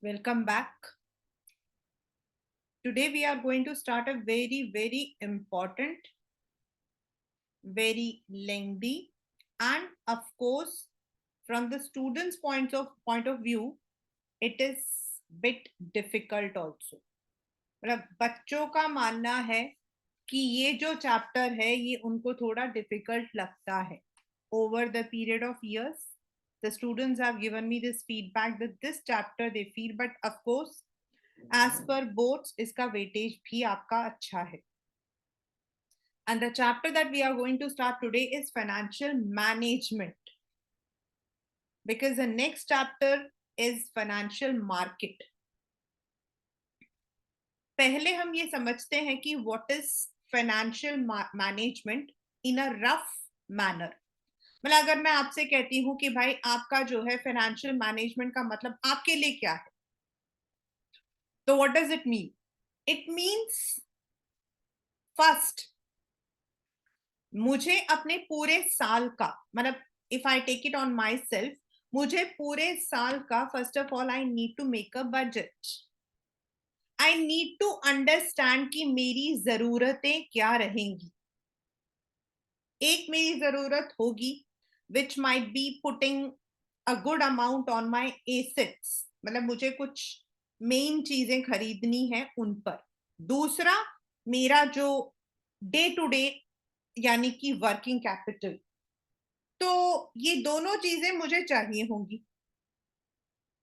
Welcome back. Today we are going to start a very important, very lengthy, and of course, from the students' point of view, it is bit difficult also. मतलब बच्चों का मानना है कि ये जो chapter है ये उनको थोड़ा डिफिकल्ट लगता है. Over the period of years, the students have given me this feedback that this chapter they feel, but of course as per boards इसका weightage भी आपका अच्छा है. And the chapter that we are going to start today is financial management, because the next chapter is financial market. पहले हम ये समझते हैं कि what is financial management in a rough manner. मतलब अगर मैं आपसे कहती हूँ कि भाई आपका जो है फाइनेंशियल मैनेजमेंट का मतलब आपके लिए क्या है, तो what does it mean? It means first, मुझे अपने पूरे साल का, मतलब if I take it on my self, मुझे पूरे साल का first of all I need to make a budget. I need to understand कि मेरी जरूरतें क्या रहेंगी. एक मेरी जरूरत होगी which might be putting a good amount on my assets, मतलब मुझे कुछ मेन चीजें खरीदनी है उन पर. दूसरा, मेरा जो डे टू डे यानी कि वर्किंग कैपिटल. तो ये दोनों चीजें मुझे चाहिए होंगी,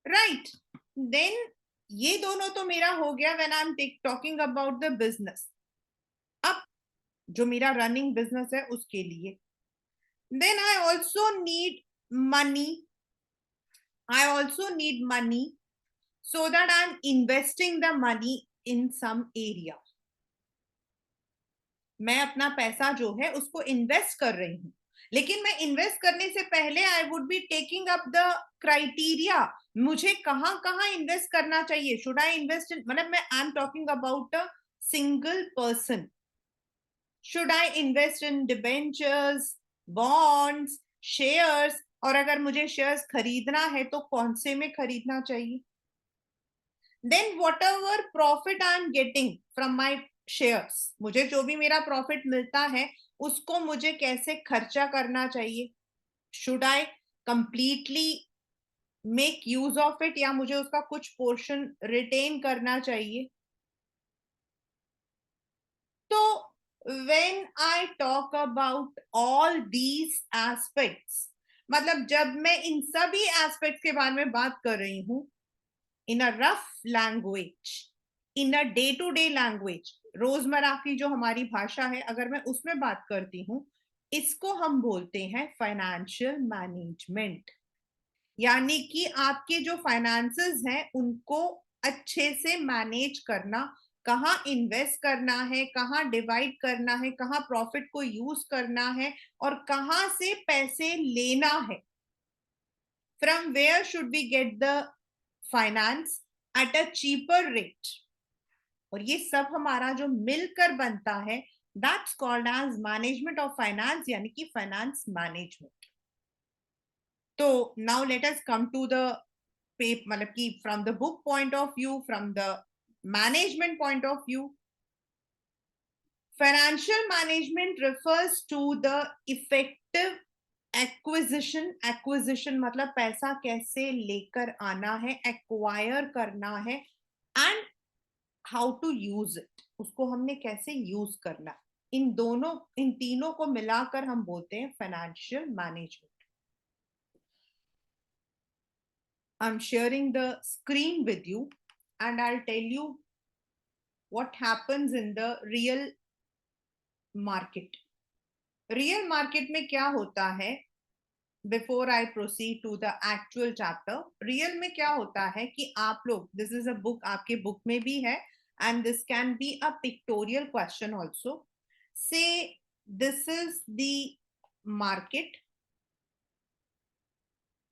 राइट? देन ये दोनों तो मेरा हो गया when I am talking about the business. अब जो मेरा रनिंग बिजनेस है उसके लिए, then I also need money. I also need money so that I'm investing the money in some area. मैं अपना पैसा जो है उसको इन्वेस्ट कर रही हूं, लेकिन मैं इन्वेस्ट करने से पहले I would be taking up the criteria. मुझे कहां कहां इन्वेस्ट करना चाहिए. शुड आई इन्वेस्ट इन, मतलब मैं आई am talking about a single person. Should I invest in debentures, bonds, shares? और अगर मुझे शेयर्स खरीदना है तो कौन से में खरीदना चाहिए? Then whatever profit I am getting from my shares, मुझे जो भी मेरा प्रॉफिट मिलता है उसको मुझे कैसे खर्चा करना चाहिए? Should I completely make use of it, या मुझे उसका कुछ पोर्शन रिटेन करना चाहिए? तो when I talk about all these aspects, मतलब जब मैं इन सभी एस्पेक्ट्स के बारे में बात कर रही हूं in a rough language, in a day to day language, रोजमर्रा की जो हमारी भाषा है अगर मैं उसमें बात करती हूँ, इसको हम बोलते हैं फाइनेंशियल मैनेजमेंट. यानी कि आपके जो फाइनेंसेस हैं उनको अच्छे से मैनेज करना, कहाँ इन्वेस्ट करना है, कहाँ डिवाइड करना है, कहाँ प्रॉफिट को यूज करना है, और कहाँ से पैसे लेना है. From where should we get the finance at a cheaper rate. और ये सब हमारा जो मिलकर बनता है, that's called as management of finance, यानी कि फाइनेंस मैनेजमेंट. तो now let us come to the मतलब कि from the book point of view, from the management point of view, financial management refers to the effective acquisition. Acquisition मतलब पैसा कैसे लेकर आना है, एक्वायर करना है, and how to use it, उसको हमने कैसे यूज करना. इन तीनों को मिलाकर हम बोलते हैं financial management. I am sharing the screen with you and I tell you what happens in the real market. Real market में क्या होता है? Before I proceed to the actual chapter, real में क्या होता है कि आप लोग, दिस इज अ बुक, आपके बुक में भी है, and this can be a pictorial question also. Say this is the market.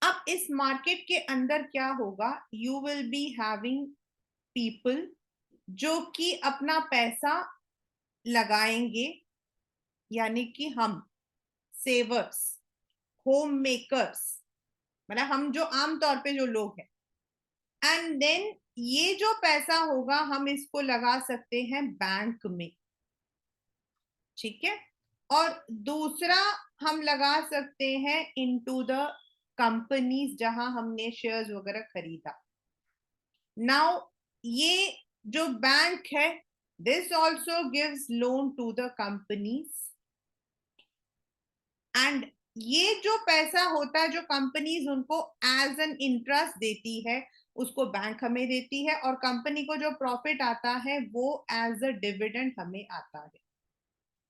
अब इस मार्केट के अंदर क्या होगा? You will be having people जो कि अपना पैसा लगाएंगे, यानी कि हम सेवर्स, होम मेकर्स, मतलब हम जो आमतौर पे जो लोग हैं, एंड देन ये जो पैसा होगा हम इसको लगा सकते हैं बैंक में, ठीक है, और दूसरा हम लगा सकते हैं इनटू द कंपनीज जहां हमने शेयर्स वगैरह खरीदा। नाउ ये जो बैंक है, this also gives loan to the companies, and ये जो पैसा होता है जो कंपनीज उनको एज एन इंटरेस्ट देती है उसको बैंक हमें देती है, और कंपनी को जो प्रॉफिट आता है वो एज अ डिविडेंड हमें आता है।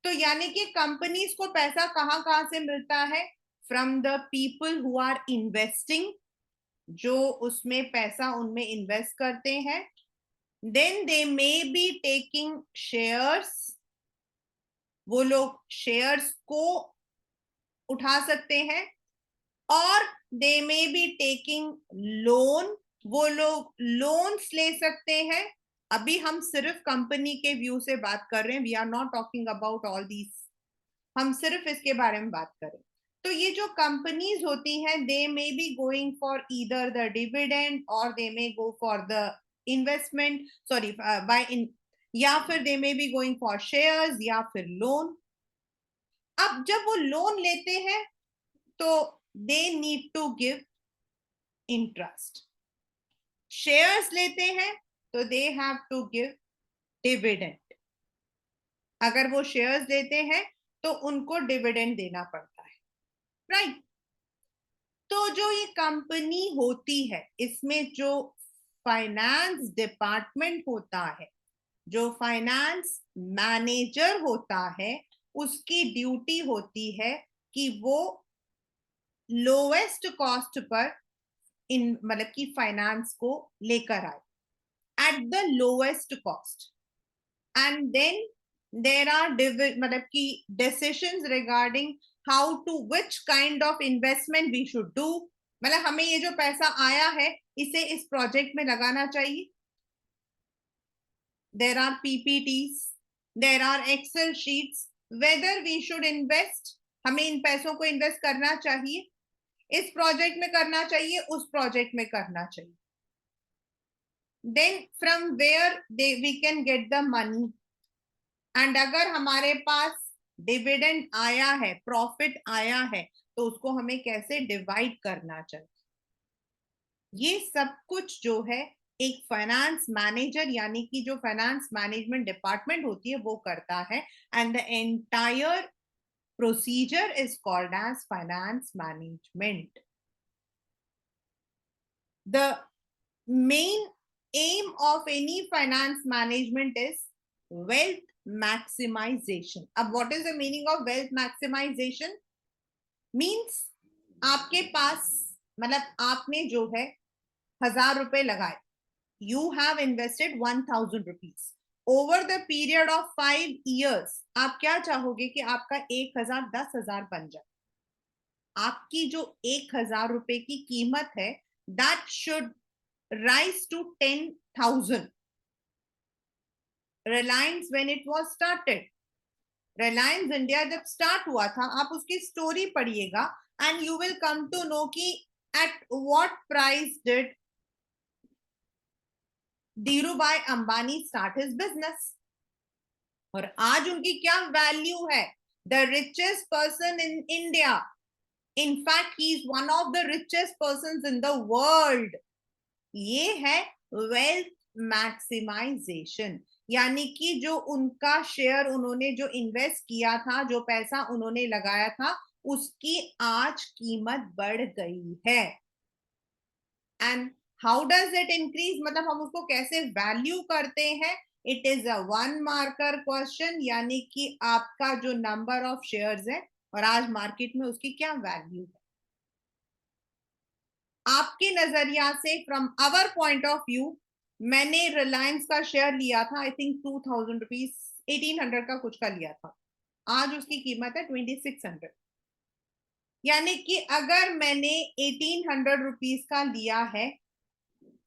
तो यानी कि कंपनीज को पैसा कहां कहां से मिलता है? From the people who are investing, जो उसमें पैसा उनमें इन्वेस्ट करते हैं। Then they may be taking shares, वो लोग शेयर्स को उठा सकते हैं, और they may be taking loan, वो लोग लोन्स ले सकते हैं। अभी हम सिर्फ कंपनी के व्यू से बात कर रहे हैं, we are not talking about all these, हम सिर्फ इसके बारे में बात करें। तो ये जो कंपनीज होती हैं they may be going for either the dividend और they may go for the investment, sorry buy in, या फिर they may be going for shares या फिर लोन। अब जब वो लोन लेते हैं तो they need to give interest, shares लेते हैं तो they have to give dividend, अगर वो शेयर्स लेते हैं तो उनको डिविडेंड देना पड़ता है, राइट। तो जो ये कंपनी होती है इसमें जो फाइनेंस डिपार्टमेंट होता है, जो फाइनेंस मैनेजर होता है, उसकी ड्यूटी होती है कि वो लोएस्ट कॉस्ट पर इन मतलब कि फाइनेंस को लेकर आए at the lowest cost, and then there are मतलब कि decisions regarding how to which kind of investment we should do. मतलब हमें ये जो पैसा आया है इसे इस प्रोजेक्ट में लगाना चाहिए। There are PPTs, there are excel sheets, whether we should invest, हमें इन पैसों को इन्वेस्ट करना चाहिए, इस प्रोजेक्ट में करना चाहिए, उस प्रोजेक्ट में करना चाहिए। Then from where we can get the money, and अगर हमारे पास डिविडेंड आया है, प्रॉफिट आया है, तो उसको हमें कैसे डिवाइड करना चाहिए, ये सब कुछ जो है एक फाइनेंस मैनेजर यानी कि जो फाइनेंस मैनेजमेंट डिपार्टमेंट होती है वो करता है, and the entire procedure is called as finance management. The main aim of any finance management is wealth maximization. अब what is the meaning of wealth maximization? Means आपके पास मतलब आपने जो है 1,000 रुपए लगाए, you have invested 1,000 rupees over the period of 5 years, आप क्या चाहोगे कि आपका 1,000 10,000 बन जाए। आपकी जो 1,000 रुपए की कीमत है that should rise to 10,000। Reliance when it was started, Reliance India जब स्टार्ट हुआ था आप उसकी स्टोरी पढ़िएगा and you will come to know कि at what price did Dhirubhai Ambani start his business, और आज उनकी क्या वैल्यू है। The richest person in India, in fact he is one of the richest person in the world. ये है wealth maximisation, यानी कि जो उनका शेयर उन्होंने जो इन्वेस्ट किया था, जो पैसा उन्होंने लगाया था, उसकी आज कीमत बढ़ गई है। And how does it increase, मतलब हम उसको कैसे वैल्यू करते हैं। It is a one marker question, यानी कि आपका जो नंबर ऑफ शेयर्स है और आज मार्केट में उसकी क्या वैल्यू है। आपके नजरिया से from our point of view, मैंने रिलायंस का शेयर लिया था, आई थिंक 2,000 रुपीज, 1,800 का कुछ का लिया था, आज उसकी कीमत है 2,600। यानी कि अगर मैंने 1,800 रुपीज का लिया है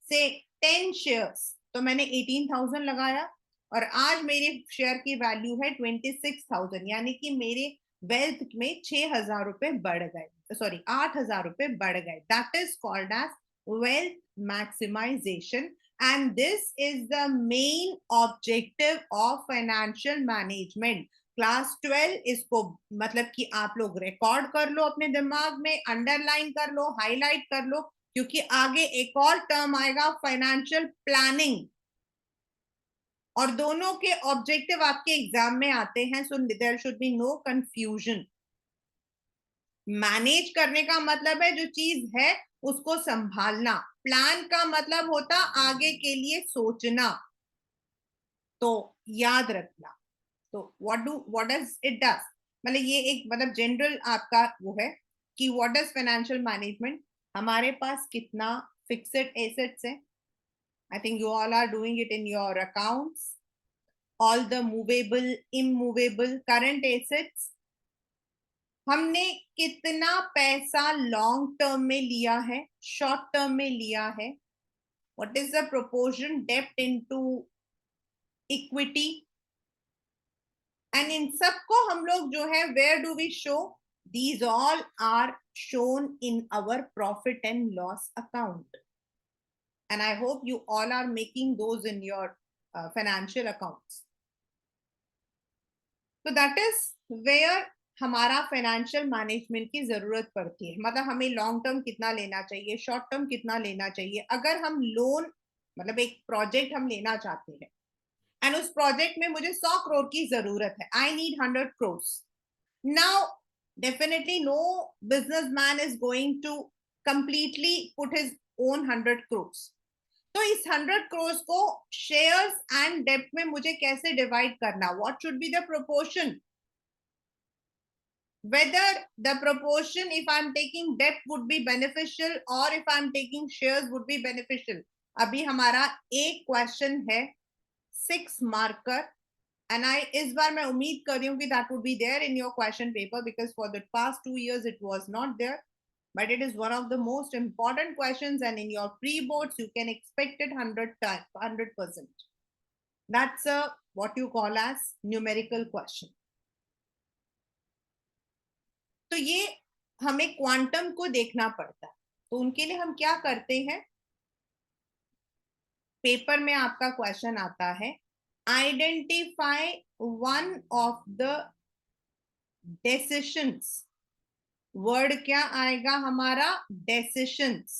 से 10 शेयर्स, तो मैंने 18,000 लगाया, और आज मेरे शेयर की वैल्यू है 26,000, यानी कि मेरे वेल्थ में 6,000 रुपए बढ़ गए, सॉरी 8,000 रुपए बढ़ गए। That is called as wealth maximization, and this is the main objective of financial management. Class 12 इसको मतलब कि आप लोग रिकॉर्ड कर लो अपने दिमाग में, अंडरलाइन कर लो, हाईलाइट कर लो, क्योंकि आगे एक और टर्म आएगा फाइनेंशियल प्लानिंग, और दोनों के ऑब्जेक्टिव आपके एग्जाम में आते हैं. So there should be no confusion. Manage करने का मतलब है जो चीज है उसको संभालना. प्लान का मतलब होता आगे के लिए सोचना. तो याद रखना. तो व्हाट डज इट डज, मतलब ये एक मतलब जनरल आपका वो है कि व्हाट डज फाइनेंशियल मैनेजमेंट. हमारे पास कितना फिक्स्ड एसेट्स है. I think you all are doing it in your accounts. All the movable, immovable, current assets. हमने कितना पैसा लॉन्ग टर्म में लिया है, शॉर्ट टर्म में लिया है. व्हाट इज द प्रोपोर्शन डेप्ट इनटू इक्विटी. एंड इन सबको हम लोग जो है where do we show, these all are shown in our profit and loss account. And I hope you all are making those in your financial accounts. तो that is where हमारा financial management की जरूरत पड़ती है. मतलब हमें long term कितना लेना चाहिए, शॉर्ट टर्म कितना लेना चाहिए. अगर हम लोन मतलब एक प्रोजेक्ट हम लेना चाहते हैं एंड उस प्रोजेक्ट में मुझे 100 करोड़ की जरूरत है, I need 100 crore. Now definitely no businessman is going to completely put his own 100 crore. तो इस 100 करोड़ को शेयर्स एंड डेप्ट में मुझे कैसे डिवाइड करना, what should be the proportion, whether the proportion if I'm taking debt would be beneficial or if I'm taking shares would be beneficial. अभी हमारा एक क्वेश्चन है 6 मार्कर, and I इस बार मैं उम्मीद कर रही हूँ कि that would be there in your question paper because for the past 2 years it was not there, but it is one of the most important questions and in your pre-boards you can expect it 100%. That's a what you call as numerical question. तो ये हमें quantum को देखना पड़ता है. तो उनके लिए हम क्या करते हैं, पेपर में आपका क्वेश्चन आता है, identify one of the decisions. Word क्या आएगा हमारा, डेसिशंस.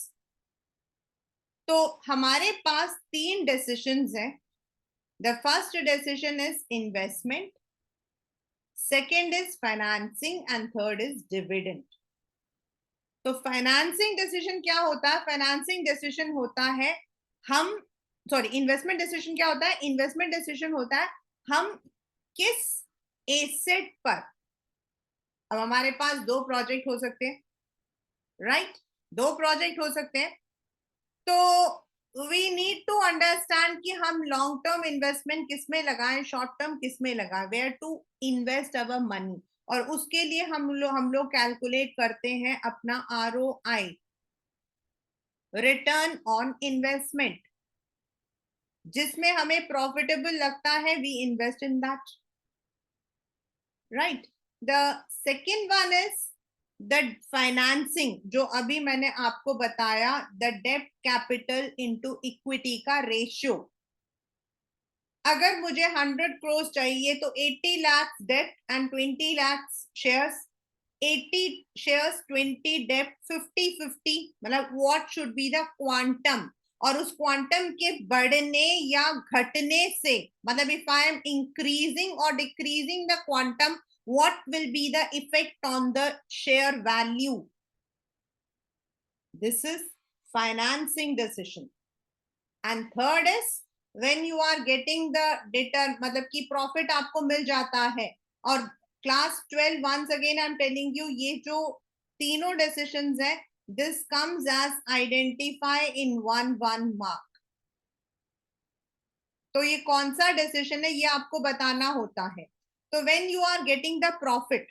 तो हमारे पास 3 डिसीजंस हैं. The first decision is investment, second is financing and third is dividend. तो फाइनेंसिंग डिसीजन क्या होता है, फाइनेंसिंग डिसीजन होता है हम इन्वेस्टमेंट डिसीजन क्या होता है, इन्वेस्टमेंट डिसीजन होता है हम किस एसेट पर. अब हमारे पास 2 प्रोजेक्ट हो सकते हैं, राइट, 2 प्रोजेक्ट हो सकते हैं. तो वी नीड टू अंडरस्टैंड कि हम लॉन्ग टर्म इन्वेस्टमेंट किस में लगाएं, शॉर्ट टर्म किस में लगाएं, where to invest our money. और उसके लिए हम लोग कैलकुलेट करते हैं अपना ROI, रिटर्न ऑन इन्वेस्टमेंट. जिसमें हमें प्रॉफिटेबल लगता है we invest in that, right. The second one is the financing, जो अभी मैंने आपको बताया, द डेब्ट कैपिटल इनटू इक्विटी का रेशियो. अगर मुझे 100 करोड़ चाहिए तो 80 लाख डेब्ट एंड 20 लाख शेयर्स. 80 शेयर्स 20 डेब्ट, 50-50, मतलब what should be the quantum. और उस क्वांटम के बढ़ने या घटने से, मतलब इफ आई एम इंक्रीजिंग और decreasing the quantum, what will be the effect on the share value. This is financing decision. And third is when you are getting the data, मतलब कि प्रॉफिट आपको मिल जाता है. और class 12 once again I'm telling you, ये जो तीनों decisions है, this comes as identify in 1 mark. तो ये कौन सा decision है ये आपको बताना होता है. So when you are getting the profit,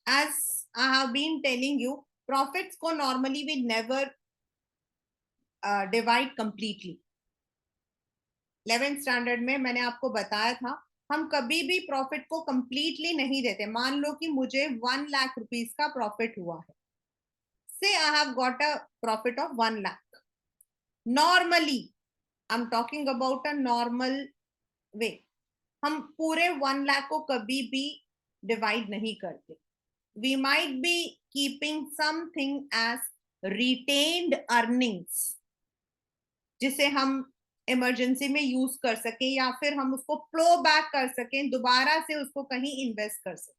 as I have been telling you, profits को normally we never divide completely. 11th standard में मैंने आपको बताया था हम कभी भी प्रॉफिट को कंप्लीटली नहीं देते. मान लो कि मुझे 1 लाख रुपीस का प्रॉफिट हुआ है, say I have got a profit of 1 lakh. Normally, I'm talking about a normal way. हम पूरे 1 लाख को कभी भी डिवाइड नहीं करते. We might be keeping something as retained earnings, जिसे हम इमरजेंसी में यूज कर सकें या फिर हम उसको फ्लो बैक कर सकें, दोबारा से उसको कहीं इन्वेस्ट कर सकें.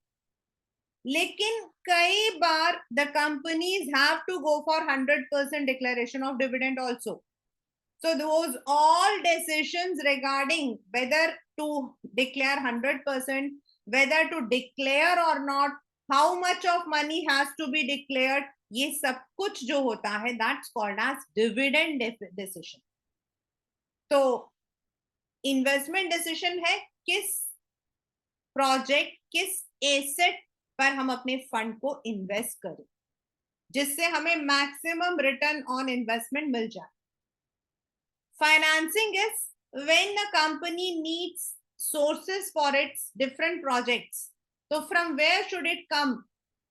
लेकिन कई बार the companies have to go for 100% declaration of dividend also. So those all decisions regarding whether to declare 100%, whether to declare or not, how much of money has to be declared, ये सब कुछ जो होता है that's called as dividend decision. तो investment decision है किस project, किस एसेट पर हम अपने फंड को इन्वेस्ट करें जिससे हमें मैक्सिमम रिटर्न ऑन इन्वेस्टमेंट मिल जाए. Financing is when a company needs sources for its different projects. So from where should it come?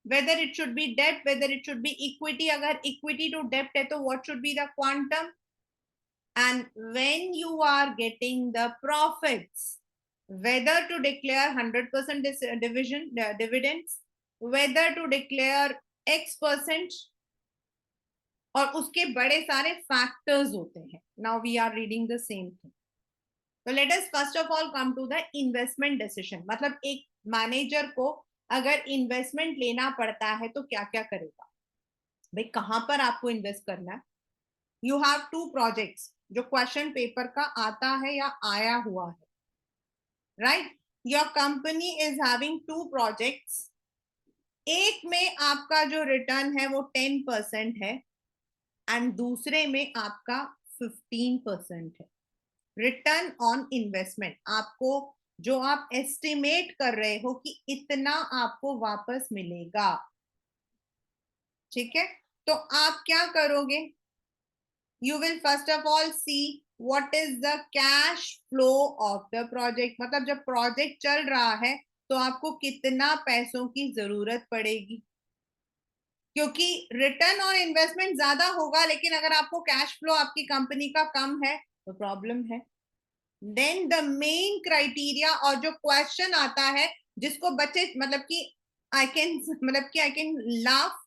Whether it should be debt, whether it should be equity. Agar equity to debt hai to what should be the quantum? And when you are getting the profits, whether to declare 100% dividends, whether to declare X%, और उसके बड़े सारे factors होते हैं. Now we are reading the same thing. तो let us first of all come to the investment decision. मतलब एक manager को अगर इन्वेस्टमेंट लेना पड़ता है तो क्या क्या करेगा. भाई कहां पर आपको इन्वेस्ट करना है. यू हैव 2 प्रोजेक्ट्स जो क्वेश्चन पेपर का आता है या आया हुआ है. Right, your company is having 2 projects. एक में आपका जो रिटर्न है वो 10% है एंड दूसरे में आपका 15% है. रिटर्न ऑन इन्वेस्टमेंट आपको जो आप एस्टिमेट कर रहे हो कि इतना आपको वापस मिलेगा. ठीक है, तो आप क्या करोगे. You will first of all see what is the cash flow of the project. मतलब जब प्रोजेक्ट चल रहा है तो आपको कितना पैसों की जरूरत पड़ेगी, क्योंकि रिटर्न ऑन इन्वेस्टमेंट ज्यादा होगा लेकिन अगर आपको कैश फ्लो आपकी कंपनी का कम है तो प्रॉब्लम है. देन द मेन क्राइटेरिया और जो क्वेश्चन आता है जिसको बच्चे मतलब कि आई कैन लाफ.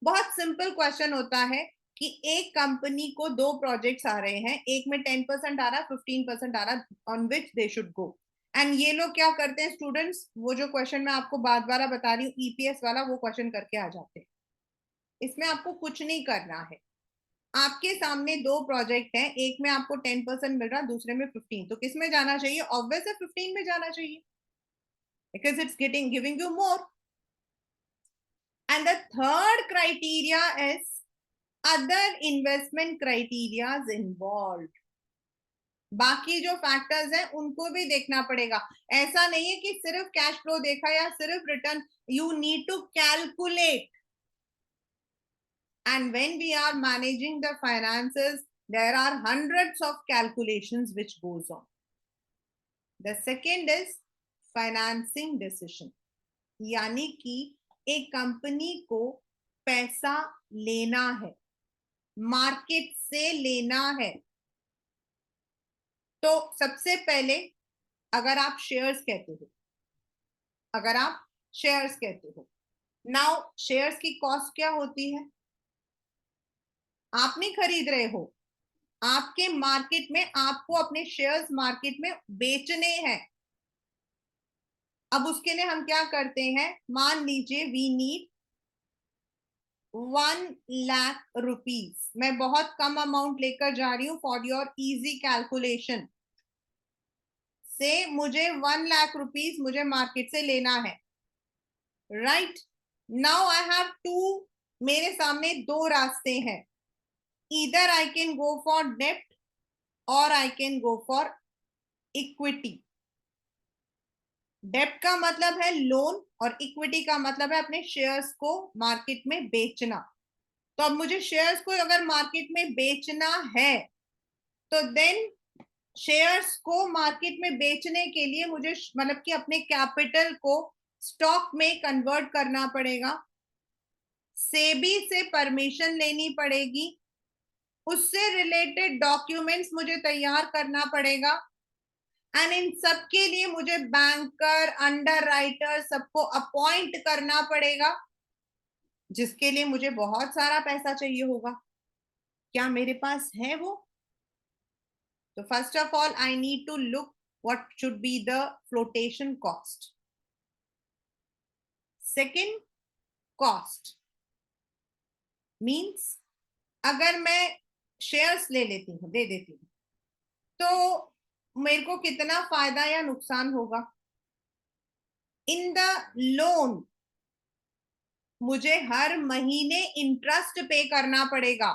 बहुत सिंपल क्वेश्चन होता है कि एक कंपनी को 2 प्रोजेक्ट्स आ रहे हैं, एक में 10% आ रहा है, 15% आ रहा है, on which they should go. And ये लोग क्या करते हैं स्टूडेंट्स, वो जो क्वेश्चन मैं आपको बार बार बता रही हूँ ईपीएस वाला, वो क्वेश्चन करके आ जाते हैं. इसमें आपको कुछ नहीं करना है. आपके सामने 2 प्रोजेक्ट हैं, एक में आपको 10% मिल रहा, दूसरे में 15. तो किस में जाना चाहिए. ऑब्वियस है 15 में जाना चाहिए because it's giving you more. And the third criteria is other investment criteria involved. बाकी जो फैक्टर्स हैं उनको भी देखना पड़ेगा. ऐसा नहीं है कि सिर्फ कैश फ्लो देखा या सिर्फ return. You need to calculate. And when we are managing the finances, there are hundreds of calculations which goes on. The second is financing decision. यानी कि एक कंपनी को पैसा लेना है, मार्केट से लेना है. तो सबसे पहले अगर आप शेयर्स कहते हो, नाउ शेयर्स की कॉस्ट क्या होती है. आप नहीं खरीद रहे हो, आपके मार्केट में आपको अपने शेयर्स मार्केट में बेचने हैं. अब उसके लिए हम क्या करते हैं, मान लीजिए वी नीड 1 लाख रुपीस. मैं बहुत कम अमाउंट लेकर जा रही हूं फॉर योर इजी कैलकुलेशन. से मुझे 1 लाख रुपीस मुझे मार्केट से लेना है. राइट, नाउ आई हैव 2, मेरे सामने 2 रास्ते हैं. either I can go for debt or I can go for equity. डेब्ट का मतलब है लोन और इक्विटी का मतलब है अपने शेयर्स को मार्केट में बेचना. तो अब मुझे शेयर्स को अगर मार्केट में बेचना है तो देन शेयर्स को मार्केट में बेचने के लिए मुझे मतलब कि अपने कैपिटल को स्टॉक में कन्वर्ट करना पड़ेगा. सेबी से परमिशन लेनी पड़ेगी, उससे रिलेटेड डॉक्यूमेंट्स मुझे तैयार करना पड़ेगा, एंड इन सब के लिए मुझे बैंकर, अंडर राइटर सबको अपॉइंट करना पड़ेगा, जिसके लिए मुझे बहुत सारा पैसा चाहिए होगा। क्या मेरे पास है वो? तो first of all I need to look what should be the flotation cost. Second, cost means अगर मैं शेयर्स ले लेती हूँ, दे देती हूँ, तो मेरे को कितना फायदा या नुकसान होगा? इन द लोन मुझे हर महीने इंटरेस्ट पे करना पड़ेगा,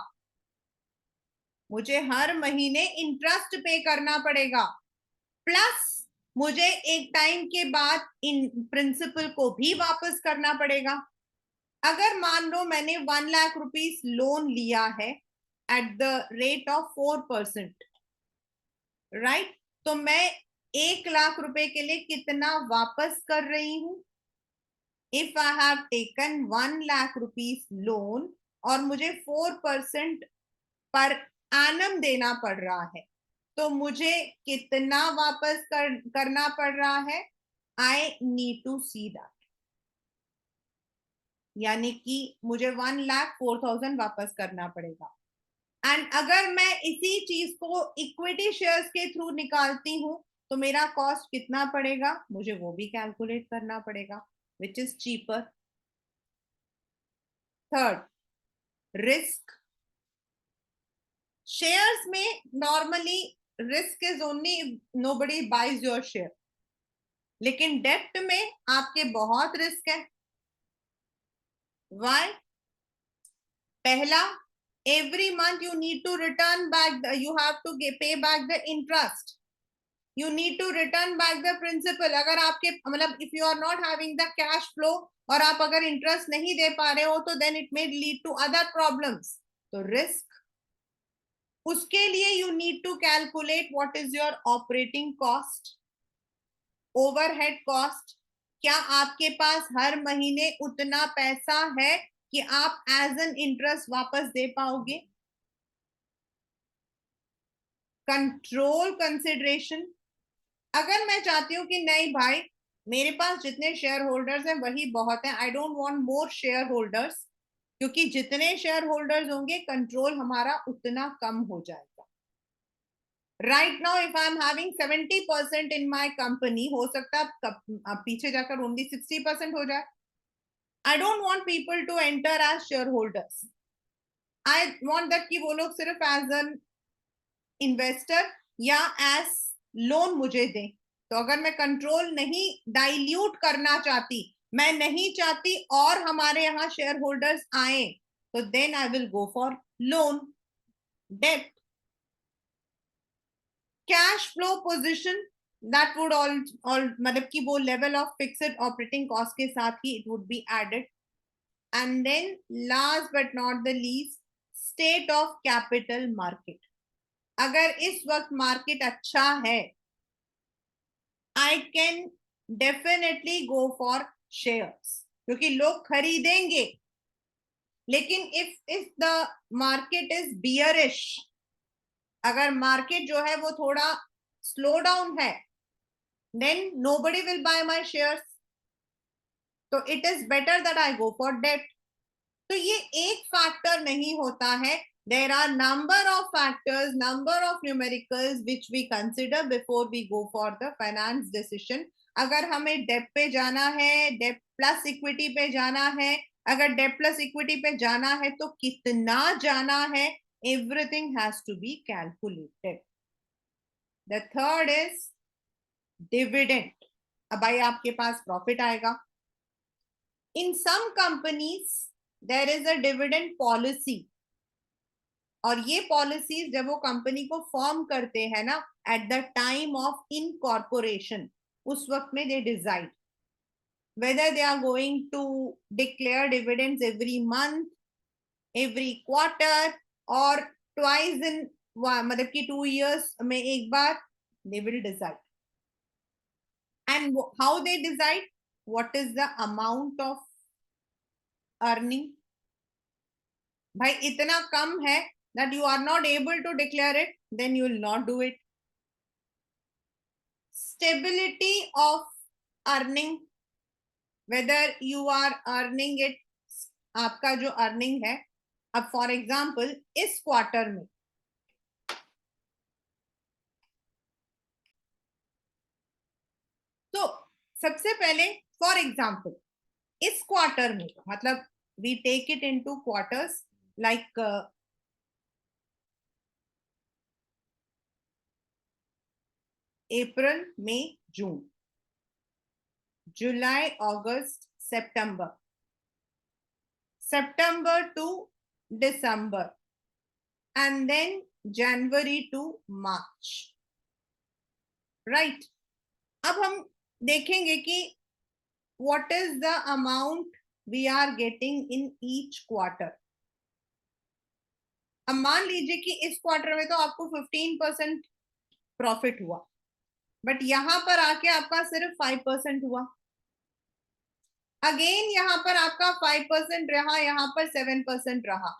मुझे हर महीने इंटरेस्ट पे करना पड़ेगा, प्लस मुझे एक टाइम के बाद इन प्रिंसिपल को भी वापस करना पड़ेगा। अगर मान लो मैंने 1 लाख रुपीस लोन लिया है at the rate of 4%, right, तो मैं 1 लाख रुपए के लिए कितना वापस कर रही हूं? If I have taken 1 lakh rupees loan और मुझे 4% पर एनम देना पड़ रहा है, तो मुझे कितना वापस करना पड़ रहा है? I need to see that, यानी कि मुझे 1,04,000 वापस करना पड़ेगा। एंड अगर मैं इसी चीज को इक्विटी शेयर्स के थ्रू निकालती हूं, तो मेरा कॉस्ट कितना पड़ेगा? मुझे वो भी कैलकुलेट करना पड़ेगा, which is cheaper. Third, risk. Shares में normally risk is only nobody buys your share, लेकिन डेप्ट में आपके बहुत रिस्क है। वाई? पहला, every month you need to return back you have to pay back the interest, you need to return back the principal। अगर आपके मतलब if you are not having the cash flow और आप अगर interest नहीं दे पा रहे हो, तो then it may lead to other problems। तो रिस्क, उसके लिए you need to calculate what is your operating cost, overhead cost. क्या आपके पास हर महीने उतना पैसा है कि आप एज एन इंटरेस्ट वापस दे पाओगे? कंट्रोल कंसिडरेशन, अगर मैं चाहती हूँ कि नहीं भाई, मेरे पास जितने शेयर होल्डर्स हैं वही बहुत है, आई don't want more share holders, क्योंकि जितने शेयर होल्डर्स होंगे कंट्रोल हमारा उतना कम हो जाएगा। Right now if I am having 70% in my company, हो सकता है पीछे जाकर ओनली 60% हो जाए। I don't want people to enter as share holders, I want that कि वो लोग सिर्फ एज एन इन्वेस्टर या एज लोन मुझे दें। तो अगर मैं कंट्रोल नहीं डाइल्यूट करना चाहती, मैं नहीं चाहती और हमारे यहाँ शेयर होल्डर्स आए, तो then I will go for loan. Debt, cash flow position, that would all मतलब कि वो level of fixed operating cost के साथ ही it would be added. And then last but not the least, state of capital market. अगर इस वक्त market अच्छा है, I can definitely go for shares, क्योंकि लोग खरीदेंगे। लेकिन if the market is bearish, अगर मार्केट जो है वो थोड़ा स्लो डाउन है, then nobody will buy my shares, तो it is better that I go for debt. तो ये एक फैक्टर नहीं होता है, there are number of factors, number of numericals which we consider before we go for the finance decision। अगर हमें Depp पे जाना है, डेप प्लस इक्विटी पे जाना है, अगर डेप प्लस इक्विटी पे जाना है तो कितना जाना है, everything has to be calculated। The third is dividend। अब भाई आपके पास प्रॉफिट आएगा। In some companies there is a dividend policy, और ये पॉलिसीज जब वो कंपनी को फॉर्म करते हैं ना, at the time of incorporation, उस वक्त में they decide whether they are going to declare dividends every month, every quarter or twice in मतलब कि 2 years में एक बार, they will decide। and how they decide, what is the amount of earning, भाई इतना कम है that you are not able to declare it, then you will not do it. Stability of earning, whether you are earning it, आपका जो earning है, अब for example इस quarter में तो सबसे पहले फॉर एग्जाम्पल इस क्वार्टर में, मतलब we take it into quarters, like April, May, June, July, August, September, September to December, and then January to March, right? अब हम देखेंगे कि what is the amount we are getting in each quarter. अब मान लीजिए कि इस quarter में तो आपको 15% प्रॉफिट हुआ, बट यहां पर आके आपका सिर्फ 5% हुआ। अगेन यहां पर आपका 5% रहा, यहां पर 7% रहा।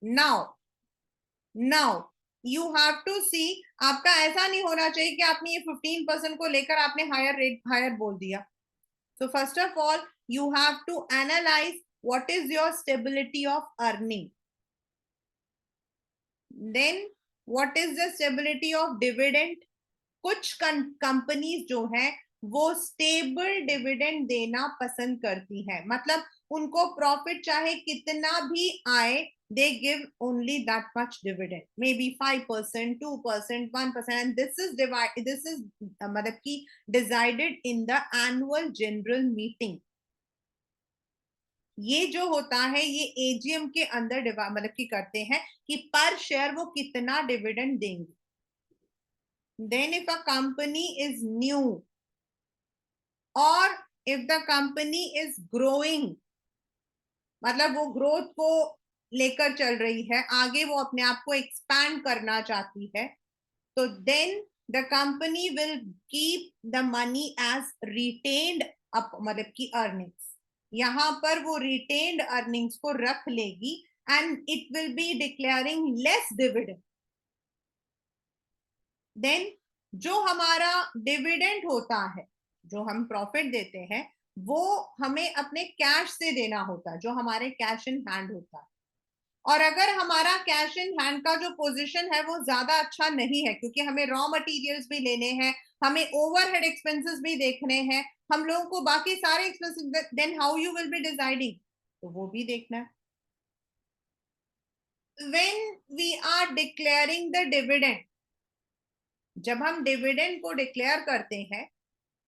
नाउ यू हैव टू सी, आपका ऐसा नहीं होना चाहिए कि आपने ये 15% को लेकर आपने हायर रेट हायर बोल दिया। So first of all you have to analyze what is your stability of earning, then what is the stability of dividend. कुछ कंपनीज जो है वो स्टेबल डिविडेंड देना पसंद करती है, मतलब उनको प्रॉफिट चाहे कितना भी आए, they give only that much dividend, maybe 5%, 2%, 1%, and this is मतलब कि decided in the annual general meeting। ये जो होता है ये एजीएम के अंदर मतलब कि करते हैं कि पर शेयर वो कितना डिविडेंड देंगे। then if a company is new or if the company is growing, मतलब वो ग्रोथ को लेकर चल रही है, आगे वो अपने आप को एक्सपैंड करना चाहती है, तो then the company will keep the money as retained up, मतलब की अर्निंग्स, यहां पर वो रिटेन्ड अर्निंग्स को रख लेगी and it will be declaring less dividend. Then जो हमारा डिविडेंड होता है, जो हम प्रॉफिट देते हैं, वो हमें अपने कैश से देना होता है, जो हमारे कैश इन हैंड होता है। और अगर हमारा कैश इन हैंड का जो पोजीशन है वो ज्यादा अच्छा नहीं है, क्योंकि हमें रॉ मटेरियल्स भी लेने हैं, हमें ओवरहेड एक्सपेंसेस भी देखने हैं, हम लोगों को बाकी सारे expenses, then how you will be deciding, तो वो भी देखना है। when we are declaring the dividend, जब हम डिविडेंड को डिक्लेयर करते हैं,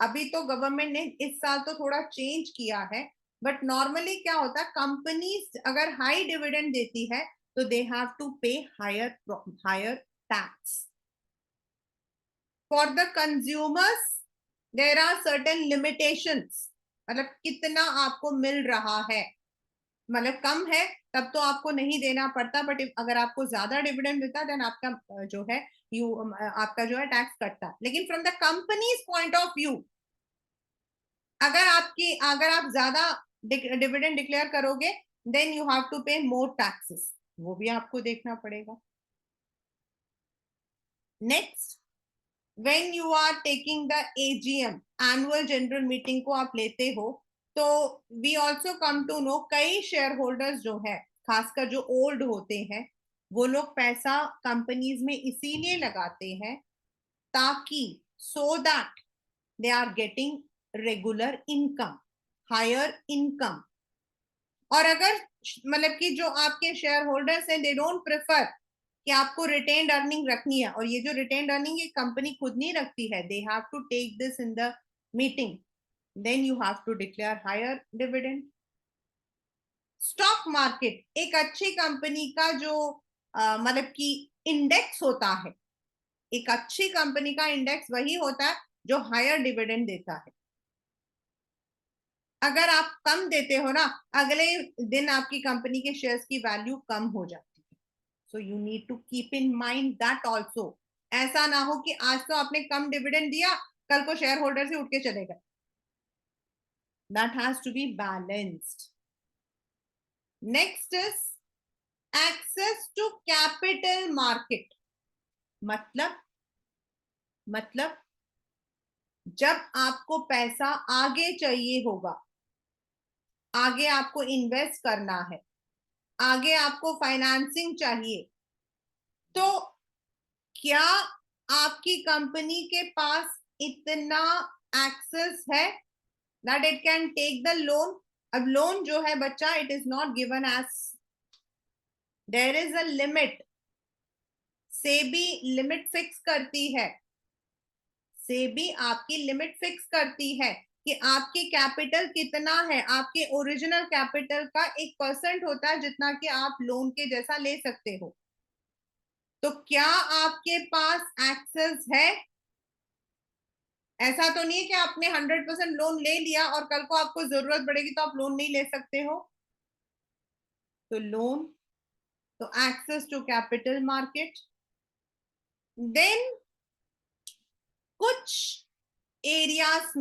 अभी तो गवर्नमेंट ने इस साल तो थोड़ा चेंज किया है, बट नॉर्मली क्या होता है, कंपनीज अगर हाई डिविडेंड देती है तो they have to pay higher tax. For the consumers there are certain limitations, मतलब कितना आपको मिल रहा है, मतलब कम है तब तो आपको नहीं देना पड़ता, बट अगर आपको ज्यादा डिविडेंड देता है देन आपका जो है आपका जो है टैक्स कटता है। लेकिन from the company's point of view, अगर आप ज्यादा डिविडेंड डिक्लेयर करोगे then you have to pay more taxes, वो भी आपको देखना पड़ेगा। Next, when you are taking the AGM, annual general meeting को आप लेते हो, तो we also come to know कई शेयर होल्डर्स जो है, खासकर जो ओल्ड होते हैं, वो लोग पैसा कंपनीज में इसीलिए लगाते हैं ताकि so that they are getting regular income, higher income. और अगर मतलब कि जो आपके शेयर होल्डर्स हैं, दे डोंट प्रेफर कि आपको रिटेन्ड अर्निंग रखनी है, और ये जो रिटेन्ड अर्निंग ये कंपनी खुद नहीं रखती है, they have to take this in the meeting, then you have to declare higher dividend. Stock market एक अच्छी कंपनी का जो मतलब कि इंडेक्स होता है, एक अच्छी कंपनी का इंडेक्स वही होता है जो हायर डिविडेंड देता है। अगर आप कम देते हो ना, अगले दिन आपकी कंपनी के शेयर्स की वैल्यू कम हो जाती है। So you need to keep in mind that also, ऐसा ना हो कि आज तो आपने कम डिविडेंड दिया, कल को शेयर होल्डर से उठ के चले गए। That has to be balanced. Next is access to capital market मतलब जब आपको पैसा आगे चाहिए होगा, आगे आपको इन्वेस्ट करना है, आगे आपको फाइनेंसिंग चाहिए, तो क्या आपकी कंपनी के पास इतना एक्सेस है that it can take the loan? अब लोन जो है बच्चा, it is not given as, there is a limit. SEBI limit fix करती है, सेबी आपकी लिमिट फिक्स करती है कि आपकी कैपिटल कितना है, आपके ओरिजिनल कैपिटल का 1% होता है जितना कि आप लोन के जैसा ले सकते हो। तो क्या आपके पास एक्सेस है? ऐसा तो नहीं है कि आपने 100% लोन ले लिया और कल को आपको जरूरत पड़ेगी तो आप लोन नहीं ले सकते हो। तो लोन, तो access to capital market. Then कुछ एरियाज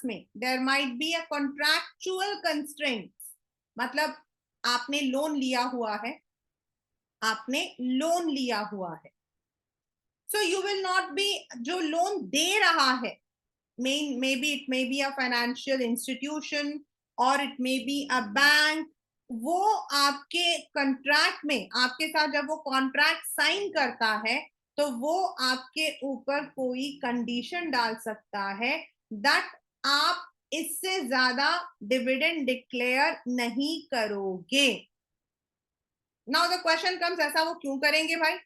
में there might be a contractual constraints, मतलब आपने लोन लिया हुआ है, so you will not be, जो लोन दे रहा है, maybe it may be a financial institution or it may be a bank, वो आपके कॉन्ट्रैक्ट में, आपके साथ जब वो कॉन्ट्रैक्ट साइन करता है तो वो आपके ऊपर कोई कंडीशन डाल सकता है दैट आप इससे ज्यादा डिविडेंड डिक्लेयर नहीं करोगे। नाउ द क्वेश्चन कम्स, ऐसा वो क्यों करेंगे भाई?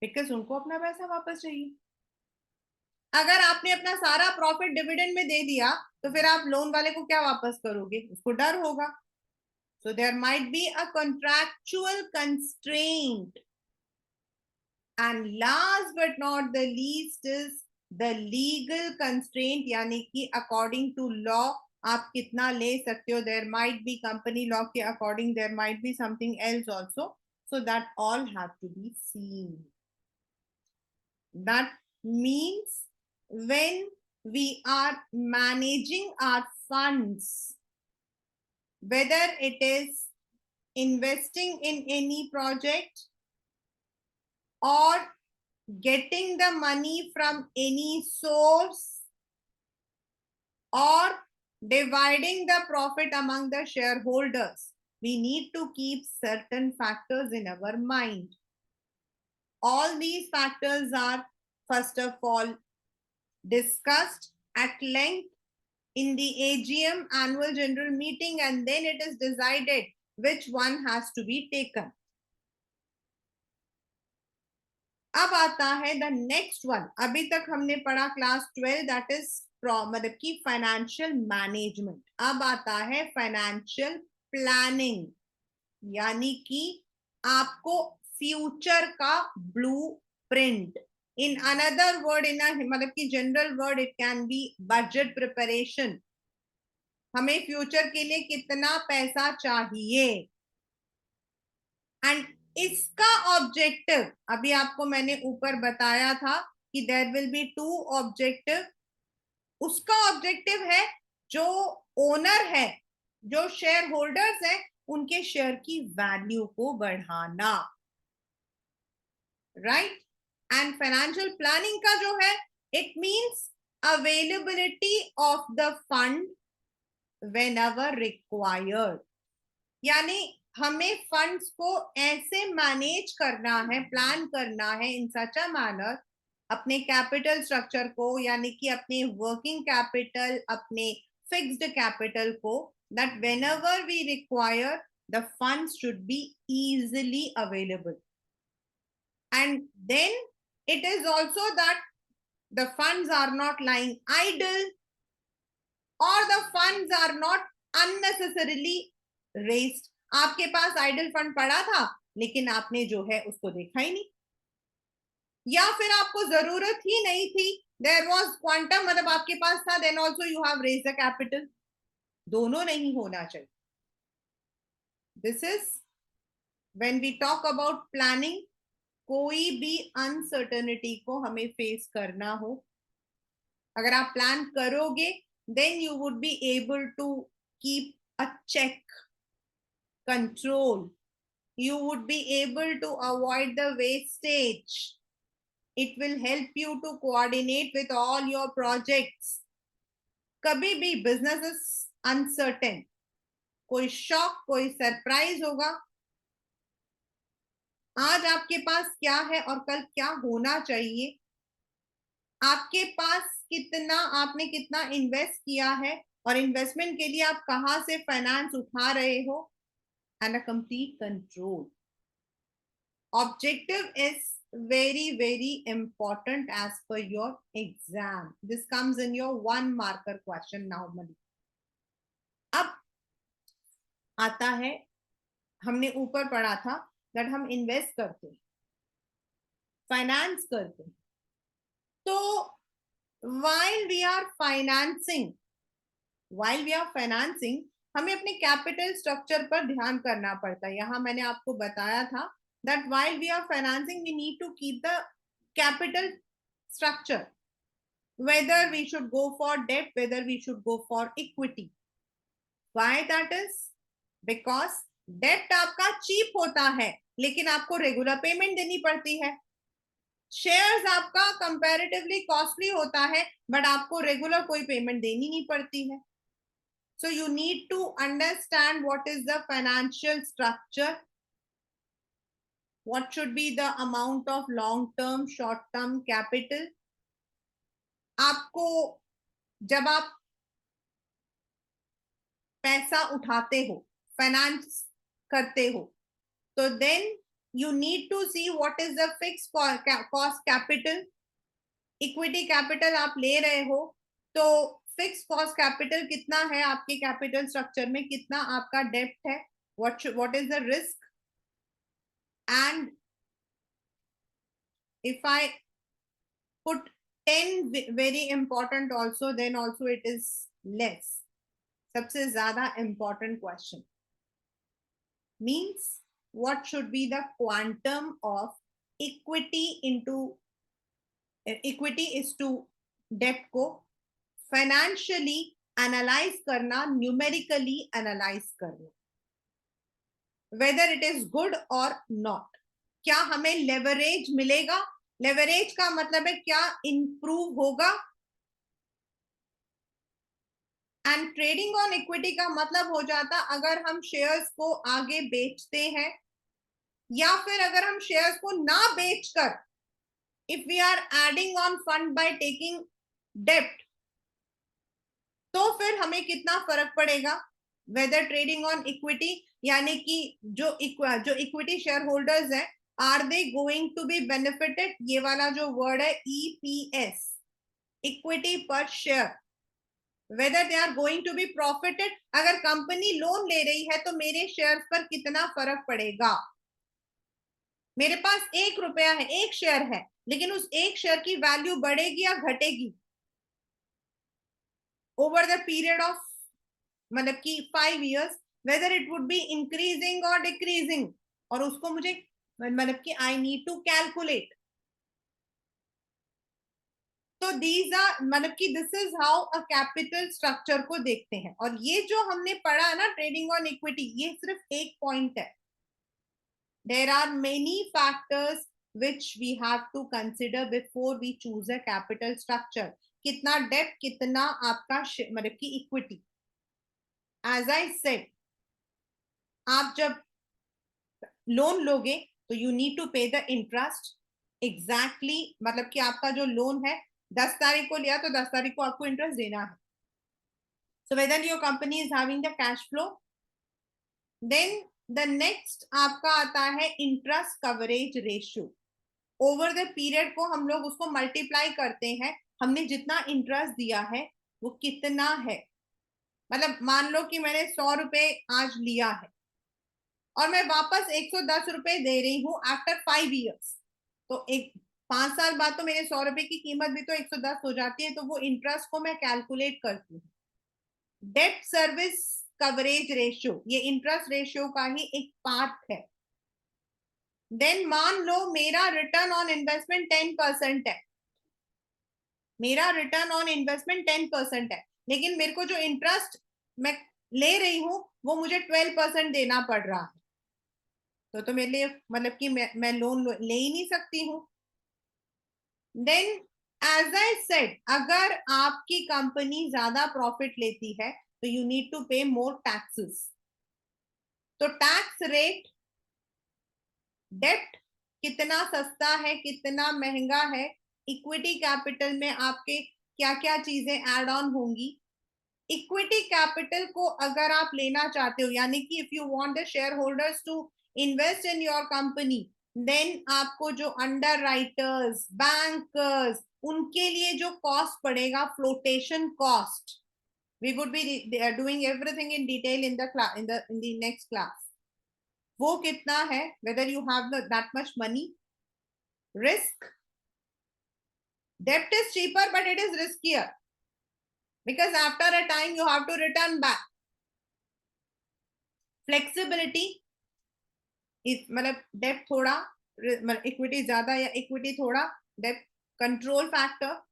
बिकॉज उनको अपना पैसा वापस चाहिए। अगर आपने अपना सारा प्रॉफिट डिविडेंड में दे दिया तो फिर आप लोन वाले को क्या वापस करोगे? उसको डर होगा। So there might be a contractual constraint, and last but not the least is the legal constraint, यानी कि अकॉर्डिंग टू लॉ आप कितना ले सकते हो। There might be company law के अकॉर्डिंग, there might be something else also, so that all have to be seen. That means when we are managing our funds, whether it is investing in any project or getting the money from any source or dividing the profit among the shareholders, we need to keep certain factors in our mind. All these factors are, first of all, discussed at length in the AGM, annual general meeting, and then it is decided which one has to be taken. अब आता है the next one. अभी तक हमने पढ़ा class 12, that is मतलब की financial management. अब आता है फाइनेंशियल प्लानिंग, यानी कि आपको फ्यूचर का ब्लूप्रिंट, इन अनदर वर्ड, इन मतलब की general word it can be budget preparation. हमें फ्यूचर के लिए कितना पैसा चाहिए, एंड इसका ऑब्जेक्टिव अभी आपको मैंने ऊपर बताया था कि देयर विल बी 2 ऑब्जेक्टिव। उसका ऑब्जेक्टिव है जो ओनर है, जो शेयर होल्डर्स है, उनके शेयर की वैल्यू को बढ़ाना, राइट। एंड फाइनेंशियल प्लानिंग का जो है, it means availability of the fund whenever required, यानी हमें फंड्स को ऐसे मैनेज करना है, प्लान करना है इन सच अ मैनर, अपने कैपिटल स्ट्रक्चर को, यानी कि अपने वर्किंग कैपिटल, अपने फिक्स्ड कैपिटल को, that whenever we require the funds should be easily available, and then it is also that the funds are not lying idle or the funds are not unnecessarily raised. आपके पास idol fund पड़ा था लेकिन आपने जो है उसको देखा ही नहीं, या फिर आपको जरूरत ही नहीं थी, देयर वाज क्वांटम, मतलब आपके पास था, then also you have raised the capital. दोनों नहीं होना चाहिए। This is when we talk about planning, कोई भी अनसर्टेनिटी को हमें फेस करना हो, अगर आप प्लान करोगे then you would be able to keep a check control. You would be able to avoid the wastage. It will help you to coordinate with all your projects. कभी भी business is uncertain. कोई shock, कोई surprise होगा. आज आपके पास क्या है और कल क्या होना चाहिए. आपके पास आपने कितना इन्वेस्ट किया है और इन्वेस्टमेंट के लिए आप कहां से फाइनेंस उठा रहे हो. And a complete control. Objective is very, very important as per your exam. This comes in your 1 marker question normally. अब आता है, हमने ऊपर पढ़ा था that हम इन्वेस्ट करते हैं, फाइनेंस करते हैं. तो while we are financing, हमें अपने कैपिटल स्ट्रक्चर पर ध्यान करना पड़ता है. यहां मैंने आपको बताया था that while we are financing, we need to keep the capital structure, whether we should go for debt, whether we should go for equity. Why that is? Because debt आपका cheap होता है, लेकिन आपको रेगुलर पेमेंट देनी पड़ती है. Shares आपका comparatively costly होता है, बट आपको रेगुलर कोई पेमेंट देनी नहीं पड़ती है. So you need to understand what is the financial structure. What should be the amount of long-term, short-term capital? आपको जब आप पैसा उठाते हो, फाइनेंस करते हो, तो then you need to see what is the fixed cost capital. Equity capital आप ले रहे हो, तो फिक्स कॉस्ट कैपिटल कितना है आपके कैपिटल स्ट्रक्चर में, कितना आपका डेप्ट है, what is the risk. And if I put 10 very important also, then also it is less. सबसे ज्यादा important question means what should be the quantum of equity is to debt को financially analyze करना, numerically analyze करना, whether it is good or not. क्या हमें leverage मिलेगा. Leverage का मतलब है क्या इंप्रूव होगा. एंड ट्रेडिंग ऑन इक्विटी का मतलब हो जाता अगर हम शेयर्स को आगे बेचते हैं, या फिर अगर हम शेयर्स को ना बेचकर, if we are adding on fund by taking डेप्ट, तो फिर हमें कितना फर्क पड़ेगा. वेदर ट्रेडिंग ऑन इक्विटी, यानी कि जो इक्विटी शेयर होल्डर्स है, are they going to be benefited. ये वाला जो वर्ड है EPS, equity per share, whether they are going to be profited. अगर कंपनी लोन ले रही है तो मेरे शेयर पर कितना फर्क पड़ेगा. मेरे पास 1 रुपया है, 1 शेयर है, लेकिन उस 1 शेयर की वैल्यू बढ़ेगी या घटेगी ओवर द पीरियड ऑफ, मतलब कि 5 years, whether it would be increasing or decreasing. और उसको मुझे मतलब कि I need to calculate. तो these are, मतलब कि this is how a capital structure को देखते हैं. और ये जो हमने पढ़ा ना ट्रेडिंग ऑन इक्विटी, ये सिर्फ एक पॉइंट है. There are many factors which we have to consider before we choose a capital structure. कितना डेट, कितना आपका मतलब कि इक्विटी. As I said, आप जब लोन लोगे तो यू नीड टू पे द इंटरेस्ट एग्जैक्टली. मतलब कि आपका जो लोन है 10 तारीख को लिया तो 10 तारीख को आपको इंटरेस्ट देना है. So whether your company is having the cash flow. Then the next आपका आता है interest coverage ratio. Over the period को हम लोग उसको मल्टीप्लाई करते हैं, हमने जितना इंटरेस्ट दिया है वो कितना है. मतलब मान लो कि मैंने 100 रुपए आज लिया है और मैं वापस 110 रुपए दे रही हूं आफ्टर 5 years. तो 5 साल बाद तो मेरे 100 रुपए की कीमत भी तो 110 हो जाती है. तो वो इंटरेस्ट को मैं कैलकुलेट करती हूँ. डेट सर्विस कवरेज रेशियो, ये इंटरेस्ट रेशियो का ही एक पार्ट है. देन मान लो मेरा रिटर्न ऑन इन्वेस्टमेंट 10% है. मेरा रिटर्न ऑन इन्वेस्टमेंट 10% है, लेकिन मेरे को जो इंटरेस्ट मैं ले रही हूं वो मुझे 12% देना पड़ रहा है, तो मेरे लिए मतलब कि मैं लोन ले ही नहीं सकती हूँ। देन एज आई सेड, अगर आपकी कंपनी ज्यादा प्रॉफिट लेती है तो you need to pay more taxes. तो टैक्स रेट, डेप्ट कितना सस्ता है, कितना महंगा है, इक्विटी कैपिटल में आपके क्या क्या चीजें एड ऑन होंगी। इक्विटी कैपिटल को अगर आप लेना चाहते हो, यानी कि if you want the share holders to invest in your company, then आपको जो अंडर राइटर्स, बैंकर्स, उनके लिए जो कॉस्ट पड़ेगा, flotation cost, we would be doing everything in detail in the class, in the next class, वो कितना है, whether you have that much money, risk, debt is cheaper but it is riskier because after a time you have to return back. Flexibility, मतलब डेप्ट थोड़ा, equity ज्यादा या equity थोड़ा, डेप्ट control factor.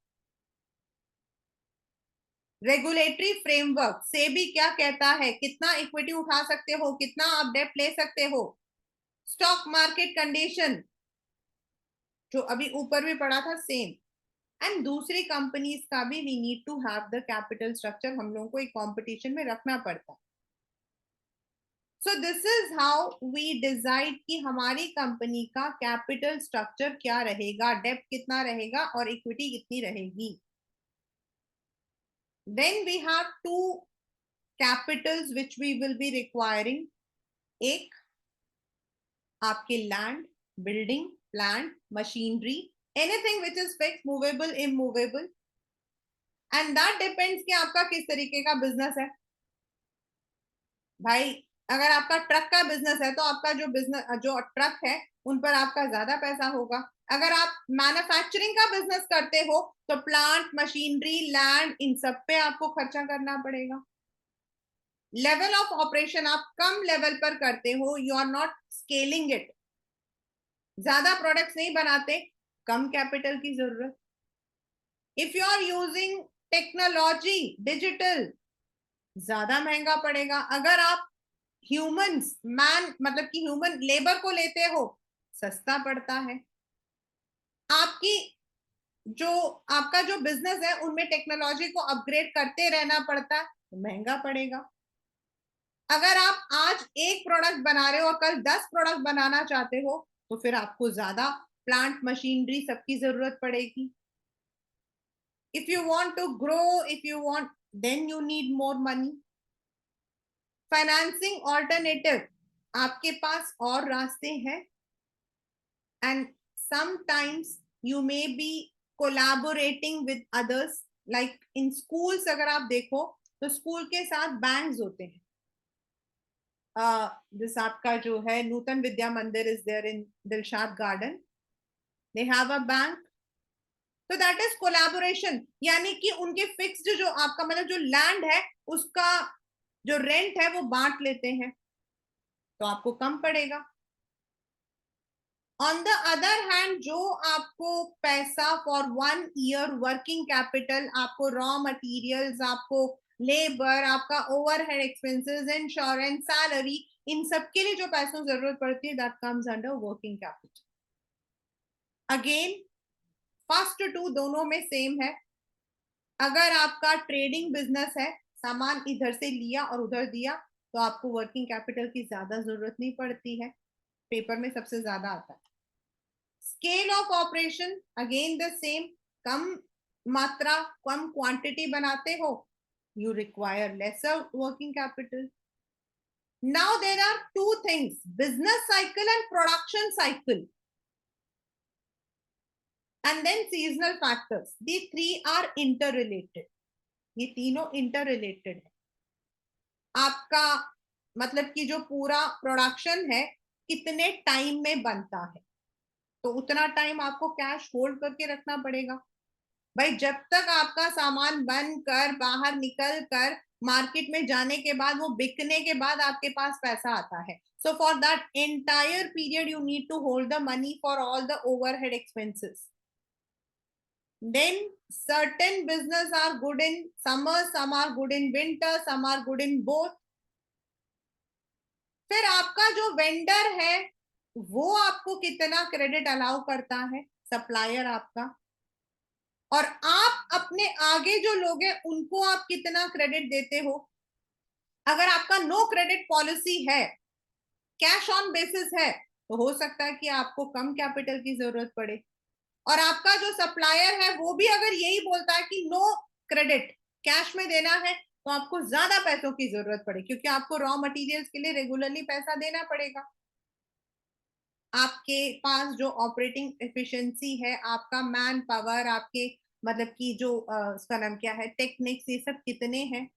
Regulatory framework, SEBI क्या कहता है, कितना इक्विटी उठा सकते हो, कितना आप डेप्ट ले सकते हो। स्टॉक मार्केट कंडीशन, जो अभी ऊपर भी पड़ा था, सेम। एंड दूसरी कंपनीज का भी we need to have the capital structure, हम लोगों को एक कंपटीशन में रखना पड़ता है। So this is how we decide कि हमारी कंपनी का कैपिटल स्ट्रक्चर क्या रहेगा, डेब्ट कितना रहेगा और इक्विटी कितनी रहेगी। Then we have to capitals which we will be requiring. एक, आपके land, building, plant, machinery, anything which is fix, movable, immovable, and that depends कि आपका किस तरीके का बिजनेस है। भाई अगर आपका ट्रक का बिजनेस है तो आपका जो बिजनेस, जो ट्रक है, उन पर आपका ज्यादा पैसा होगा। अगर आप मैन्युफैक्चरिंग का बिजनेस करते हो तो प्लांट, मशीनरी, लैंड, इन सब पे आपको खर्चा करना पड़ेगा। लेवल ऑफ ऑपरेशन आप कम लेवल पर करते हो, you are not scaling it, ज्यादा प्रोडक्ट्स नहीं बनाते, कम कैपिटल की जरूरत। If you are using technology, digital, ज्यादा महंगा पड़ेगा। अगर आप ह्यूमंस, मैन मतलब कि ह्यूमन लेबर को लेते हो, सस्ता पड़ता है। आपकी जो आपका जो बिजनेस है उनमें टेक्नोलॉजी को अपग्रेड करते रहना पड़ता है, तो महंगा पड़ेगा। अगर आप आज एक प्रोडक्ट बना रहे हो और कल 10 प्रोडक्ट बनाना चाहते हो तो फिर आपको ज्यादा प्लांट, मशीनरी, सबकी जरूरत पड़ेगी। If you want to grow, if you want, then you need more money. Financing alternative, आपके पास और रास्ते हैं, and sometimes you may be collaborating with others. Like in schools अगर आप देखो तो स्कूल के साथ बैंक्स होते हैं। दिस आपका जो है Nutan Vidya Mandir is there in Dilshad Garden, they have a bank, तो दैट इज कोलैबोरेशन। यानी कि उनके फिक्स्ड जो आपका मतलब जो लैंड है उसका जो रेंट है वो बांट लेते हैं, तो आपको कम पड़ेगा। ऑन द अदर हैंड, जो आपको पैसा फॉर 1 ईयर वर्किंग कैपिटल, आपको रॉ मटेरियल्स, आपको लेबर, आपका ओवरहेड एक्सपेंसेस, इंश्योरेंस, सैलरी, इन सब के लिए जो पैसों जरूरत पड़ती है, that comes under working capital. Again first two दोनों में सेम है। अगर आपका ट्रेडिंग बिजनेस है, सामान इधर से लिया और उधर दिया, तो आपको वर्किंग कैपिटल की ज्यादा जरूरत नहीं पड़ती है, पेपर में सबसे ज्यादा आता है। Scale of operation again the same, कम मात्रा, कम क्वांटिटी बनाते हो, you require lesser working capital. Now there are two things, business cycle and production cycle, and then seasonal factors, the three are interrelated. ये तीनों इंटररिलेटेड है। आपका मतलब कि जो पूरा प्रोडक्शन है कितने टाइम में बनता है, तो उतना टाइम आपको कैश होल्ड करके रखना पड़ेगा। भाई जब तक आपका सामान बन कर बाहर निकल कर मार्केट में जाने के बाद, वो बिकने के बाद आपके पास पैसा आता है। So for that entire period you need to hold the money for all the overhead expenses. Then certain business are good in summer, some are good in winter, some are good in both. फिर आपका जो vendor है वो आपको कितना credit allow करता है, supplier आपका, और आप अपने आगे जो लोग हैं उनको आप कितना क्रेडिट देते हो। अगर आपका नो क्रेडिट पॉलिसी है, कैश ऑन बेसिस है, तो हो सकता है कि आपको कम कैपिटल की जरूरत पड़े। और आपका जो सप्लायर है वो भी अगर यही बोलता है कि नो क्रेडिट, कैश में देना है, तो आपको ज्यादा पैसों की जरूरत पड़े, क्योंकि आपको रॉ मटेरियल्स के लिए रेगुलरली पैसा देना पड़ेगा। आपके पास जो ऑपरेटिंग एफिशिएंसी है, आपका मैन पावर, आपके मतलब कि जो उसका नाम क्या है, टेक्निक्स, ये सब कितने हैं।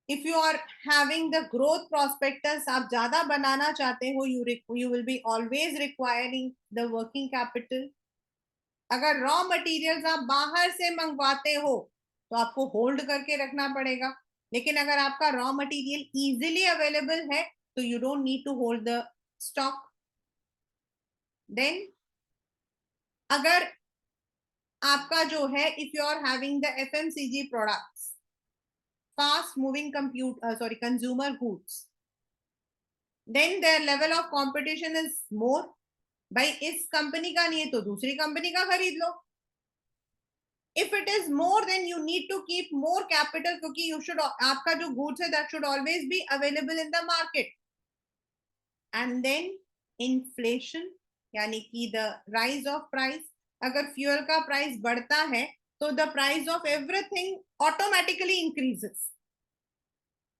If you are having the growth prospectus, आप ज्यादा बनाना चाहते हो, you will be always requiring the working capital. अगर रॉ मटेरियल्स आप बाहर से मंगवाते हो तो आपको होल्ड करके रखना पड़ेगा, लेकिन अगर आपका रॉ मटेरियल इजीली अवेलेबल है तो you don't need to hold the stock. Then अगर आपका जो है, if you are having the FMCG products, fast moving consumer goods, then their level of competition is more. भाई इस कंपनी का नहीं है तो दूसरी कंपनी का खरीद लो। If it is more then you need to keep more capital, क्योंकि यू शुड, आपका जो गुड्स है that should always be available in the market. And then inflation, यानी कि द राइज ऑफ प्राइस। अगर फ्यूल का प्राइस बढ़ता है तो the price of everything automatically increases.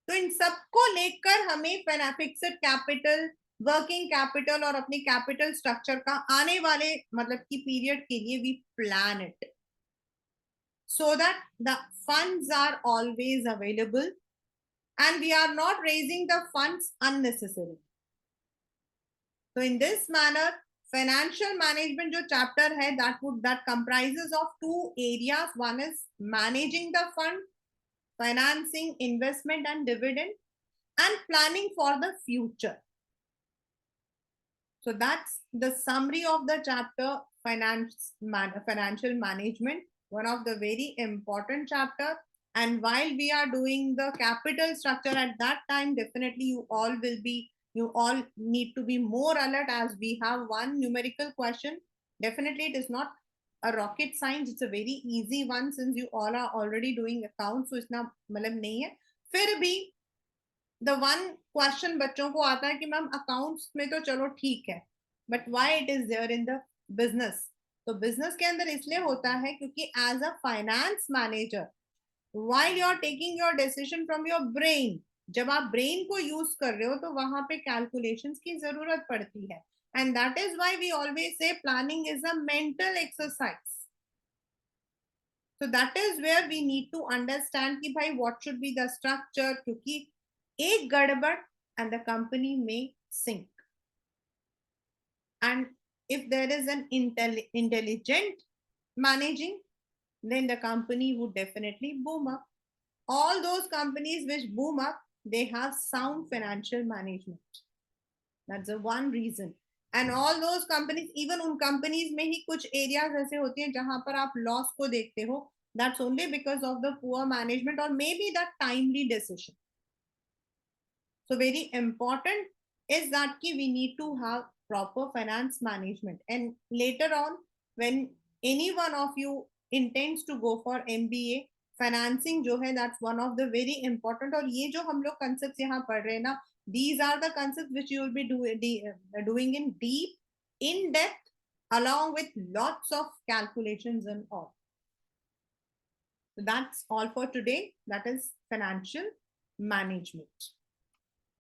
तो इन सबको लेकर हमें फिक्स्ड कैपिटल, वर्किंग कैपिटल और अपनी कैपिटल स्ट्रक्चर का आने वाले मतलब की पीरियड के लिए we plan it, so that the funds are always available and we are not raising the funds unnecessarily. So in this manner, financial management जो chapter है, that comprises of two areas. One is managing the fund, financing investment and dividend, and planning for the future. So that's the summary of the chapter financial management, one of the very important chapter. And while we are doing the capital structure at that time, definitely you all need to be more alert, as we have one numerical question. Definitely it is not a rocket science, it's a very easy one since you all are already doing accounts, so इसना मतलब नहीं है। फिर भी the one question बच्चों को आता है कि मैम अकाउंट्स में तो चलो ठीक है, but why it is there in the business. तो बिजनेस के अंदर इसलिए होता है क्योंकि as a finance manager, while you are taking your decision from your brain, जब आप ब्रेन को यूज कर रहे हो तो वहां पे कैलकुलेशंस की जरूरत पड़ती है। And that is why we always say planning is a mental exercise. So that is where we need to understand कि भाई what should be the structure, क्योंकि एक गड़बड़ and the company may sink. And if there is an intelligent managing, then the company would definitely boom up. All those companies which boom up, they have sound financial management. That's the one reason. And all those companies, even उन companies में ही कुछ areas ऐसे होती हैं जहां पर आप loss को देखते हो, that's only because of the poor management or maybe the timely decision. So very important is that we need to have proper finance management. And later on, when any one of you intends to go for MBA, financing जो है, that's one of the very important. और ये जो हम लोग concepts यहाँ पढ़ रहे हैं ना, these are the concepts which you will be doing in deep, in depth, along with lots of calculations and all. So that's all for today. That is financial management.